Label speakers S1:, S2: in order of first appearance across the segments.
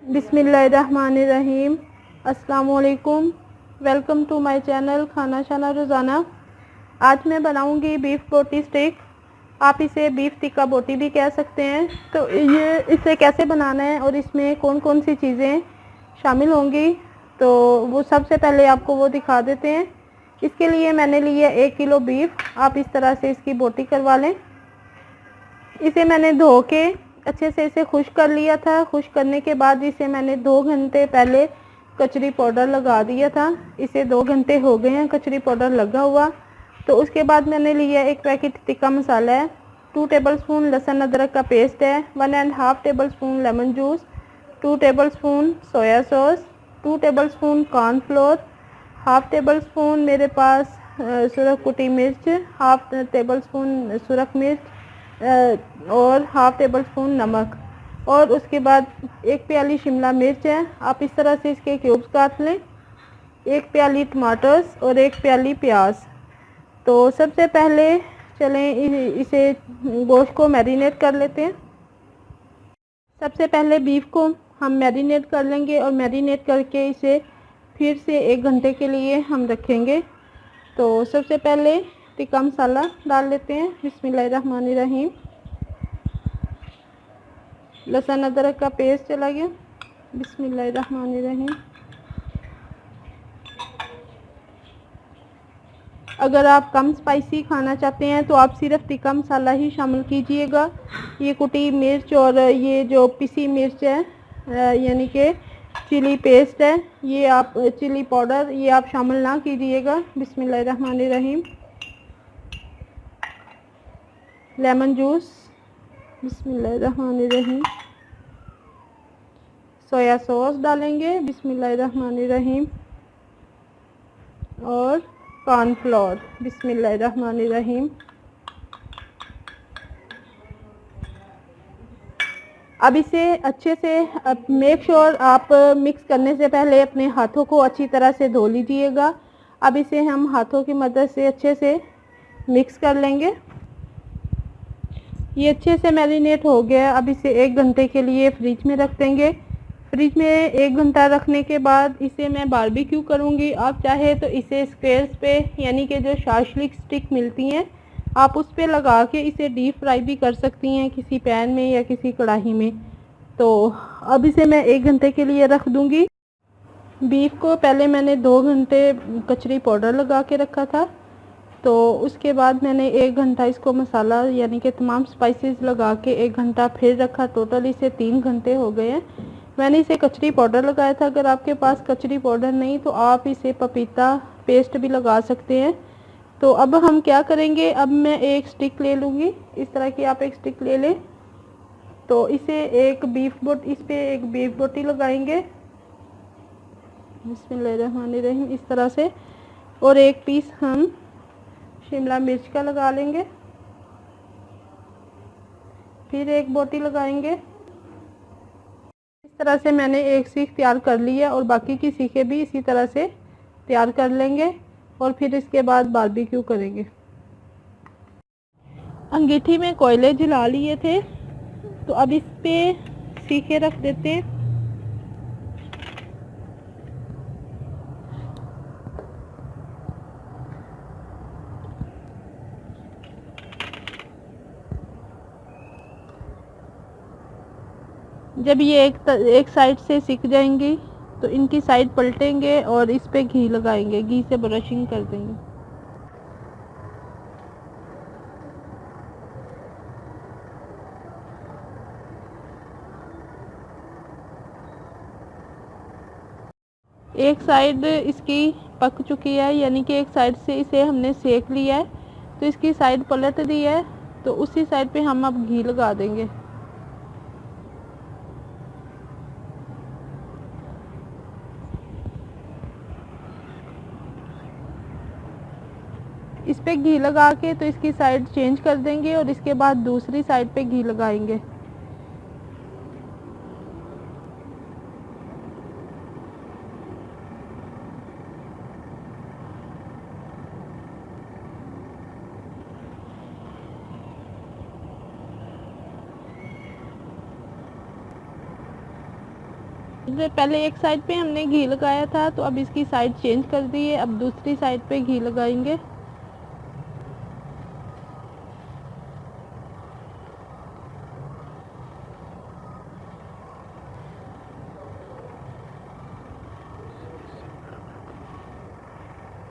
S1: बिस्मिल्लाहिर्रहमानिर्रहीम। अस्सलामुअलैकुम। Welcome to my channel खाना शाना रोज़ाना। आज मैं बनाऊंगी बीफ बोटी स्टिक। आप इसे बीफ टिक्का बोटी भी कह सकते हैं। तो ये इसे कैसे बनाना है और इसमें कौन कौन सी चीज़ें शामिल होंगी, तो वो सबसे पहले आपको वो दिखा देते हैं। इसके लिए मैंने लिया 1 किलो बीफ। आप इस तरह से इसकी बोटी करवा लें। इसे मैंने धो के अच्छे से इसे खुश कर लिया था। खुश करने के बाद इसे मैंने 2 घंटे पहले कचरी पाउडर लगा दिया था। इसे 2 घंटे हो गए हैं कचरी पाउडर लगा हुआ। तो उसके बाद मैंने लिया एक पैकेट टिक्का मसाला है, 2 टेबलस्पून लहसुन अदरक का पेस्ट है, 1.5 tablespoon lemon juice, 2 tablespoon soya sauce, 2 tablespoon cornflour, half table spoon मेरे पास सुरख कुटी मिर्च, हाफ टेबल स्पून सुरख मिर्च और हाफ टेबल स्पून नमक, और उसके बाद 1 प्याली शिमला मिर्च है। आप इस तरह से इसके क्यूब्स काट लें। 1 प्याली टमाटर्स और 1 प्याली प्याज। तो सबसे पहले चलें इसे गोश्त को मैरिनेट कर लेते हैं। सबसे पहले बीफ को हम मैरिनेट कर लेंगे और मैरिनेट करके इसे फिर से 1 घंटे के लिए हम रखेंगे। तो सबसे पहले टिक्का मसाला डाल लेते हैं। बिस्मिल्लाहिर्रहमानिर्रहीम। लहसुन अदरक का पेस्ट चला गया। बिस्मिल्लाहिर्रहमानिर्रहीम। अगर आप कम स्पाइसी खाना चाहते हैं तो आप सिर्फ टिक्का मसाला ही शामिल कीजिएगा। ये कुटी मिर्च और ये जो पिसी मिर्च है यानी कि चिली पेस्ट है, ये आप चिली पाउडर ये आप शामिल ना कीजिएगा। बिस्मिल्लाहिर्रहमानिर्रहीम। लेमन जूस, बिस्मिल्लाहिर्रहमानिर्रहीम। सोया सॉस डालेंगे, बिस्मिल्लाहिर्रहमानिर्रहीम। और कॉर्नफ्लोर, बिस्मिल्लाहिर्रहमानिर्रहीम। अब इसे अच्छे से मेक श्योर आप मिक्स करने से पहले अपने हाथों को अच्छी तरह से धो लीजिएगा। अब इसे हम हाथों की मदद से अच्छे से मिक्स कर लेंगे। ये अच्छे से मैरिनेट हो गया। अब इसे 1 घंटे के लिए फ्रिज में रख देंगे। फ्रिज में 1 घंटा रखने के बाद इसे मैं बारबेक्यू करूँगी। आप चाहे तो इसे स्क्वेयर्स पे यानी कि जो शाशलिक स्टिक मिलती हैं आप उस पे लगा के इसे डीप फ्राई भी कर सकती हैं किसी पैन में या किसी कढ़ाई में। तो अब इसे मैं 1 घंटे के लिए रख दूँगी। बीफ को पहले मैंने 2 घंटे कचरी पाउडर लगा के रखा था। तो उसके बाद मैंने 1 घंटा इसको मसाला यानी कि तमाम स्पाइसेस लगा के 1 घंटा फिर रखा। टोटल इसे 3 घंटे हो गए हैं। मैंने इसे कचरी पाउडर लगाया था। अगर आपके पास कचरी पाउडर नहीं तो आप इसे पपीता पेस्ट भी लगा सकते हैं। तो अब हम क्या करेंगे, अब मैं एक स्टिक ले लूँगी। इस तरह की आप एक स्टिक ले लें। तो इसे इस पे एक बीफ बोटी लगाएंगे, बिस्मिल्लाहिर्रहमानिर्रहीम, इस तरह से। और एक पीस हम शिमला मिर्च का लगा लेंगे। फिर एक बोटी लगाएंगे। इस तरह से मैंने एक सीख तैयार कर ली है और बाकी की सीखें भी इसी तरह से तैयार कर लेंगे और फिर इसके बाद बारबेक्यू करेंगे। अंगीठी में कोयले जला लिए थे, तो अब इस पे सीखे रख देते हैं। जब ये एक साइड से सिक जाएंगी तो इनकी साइड पलटेंगे और इस पे घी लगाएंगे, घी से ब्रशिंग कर देंगे। एक साइड इसकी पक चुकी है यानी कि एक साइड से इसे हमने सेक लिया है, तो इसकी साइड पलट दी है। तो उसी साइड पे हम अब घी लगा देंगे। इस पे घी लगा के तो इसकी साइड चेंज कर देंगे और इसके बाद दूसरी साइड पे घी लगाएंगे। इससे पहले एक साइड पे हमने घी लगाया था, तो अब इसकी साइड चेंज कर दी है। अब दूसरी साइड पे घी लगाएंगे।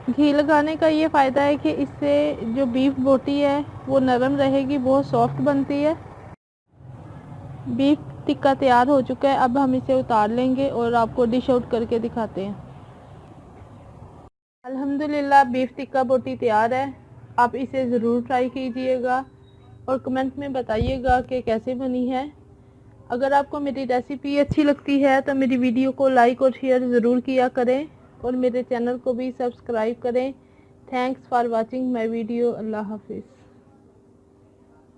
S1: घी लगाने का ये फ़ायदा है कि इससे जो बीफ बोटी है वो नरम रहेगी, बहुत सॉफ्ट बनती है। बीफ टिक्का तैयार हो चुका है। अब हम इसे उतार लेंगे और आपको डिश आउट करके दिखाते हैं। अल्हम्दुलिल्लाह बीफ टिक्का बोटी तैयार है। आप इसे ज़रूर ट्राई कीजिएगा और कमेंट में बताइएगा कि कैसे बनी है। अगर आपको मेरी रेसिपी अच्छी लगती है तो मेरी वीडियो को लाइक और शेयर ज़रूर किया करें और मेरे चैनल को भी सब्सक्राइब करें। Thanks for watching my video. अल्लाह हाफिज़।